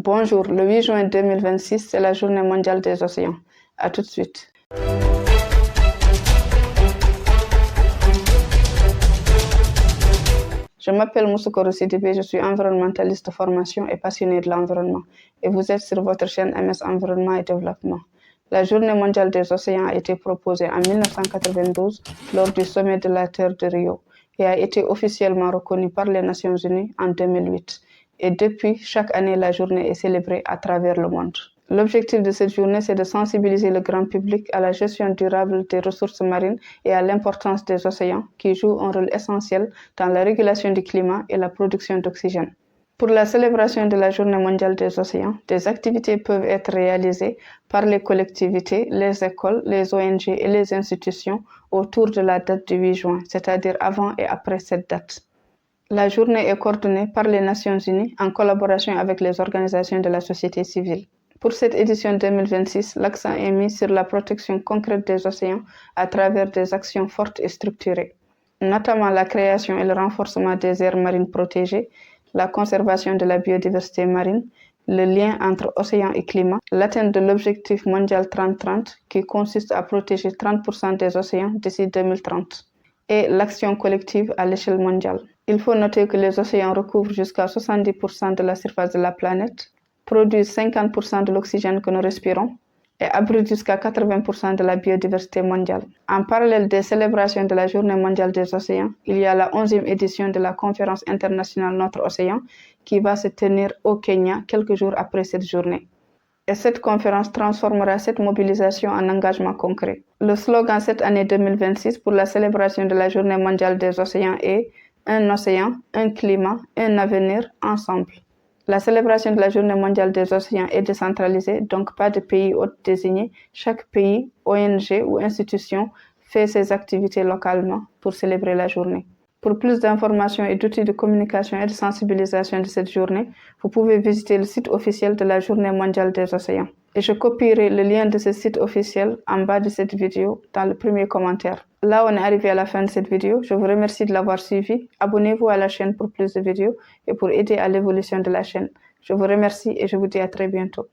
Bonjour, le 8 juin 2026, c'est la journée mondiale des océans. À tout de suite. Je m'appelle Moussokoro Sidibé, je suis environnementaliste de formation et passionné de l'environnement. Et vous êtes sur votre chaîne MS Environnement et Développement. La journée mondiale des océans a été proposée en 1992 lors du sommet de la Terre de Rio et a été officiellement reconnue par les Nations Unies en 2008. Et depuis, chaque année, la journée est célébrée à travers le monde. L'objectif de cette journée, c'est de sensibiliser le grand public à la gestion durable des ressources marines et à l'importance des océans qui jouent un rôle essentiel dans la régulation du climat et la production d'oxygène. Pour la célébration de la Journée mondiale des océans, des activités peuvent être réalisées par les collectivités, les écoles, les ONG et les institutions autour de la date du 8 juin, c'est-à-dire avant et après cette date. La journée est coordonnée par les Nations Unies en collaboration avec les organisations de la société civile. Pour cette édition 2026, l'accent est mis sur la protection concrète des océans à travers des actions fortes et structurées, notamment la création et le renforcement des aires marines protégées, la conservation de la biodiversité marine, le lien entre océan et climat, l'atteinte de l'objectif mondial 30-30 qui consiste à protéger 30% des océans d'ici 2030 et l'action collective à l'échelle mondiale. Il faut noter que les océans recouvrent jusqu'à 70% de la surface de la planète, produisent 50% de l'oxygène que nous respirons et abritent jusqu'à 80% de la biodiversité mondiale. En parallèle des célébrations de la Journée mondiale des océans, il y a la 11e édition de la conférence internationale Notre Océan qui va se tenir au Kenya quelques jours après cette journée. Et cette conférence transformera cette mobilisation en engagement concret. Le slogan cette année 2026 pour la célébration de la Journée mondiale des océans est « Un océan, un climat, un avenir ensemble ». La célébration de la Journée mondiale des océans est décentralisée, donc pas de pays hôte désigné. Chaque pays, ONG ou institution fait ses activités localement pour célébrer la journée. Pour plus d'informations et d'outils de communication et de sensibilisation de cette journée, vous pouvez visiter le site officiel de la Journée mondiale des océans. Et je copierai le lien de ce site officiel en bas de cette vidéo dans le premier commentaire. Là, on est arrivé à la fin de cette vidéo. Je vous remercie de l'avoir suivi. Abonnez-vous à la chaîne pour plus de vidéos et pour aider à l'évolution de la chaîne. Je vous remercie et je vous dis à très bientôt.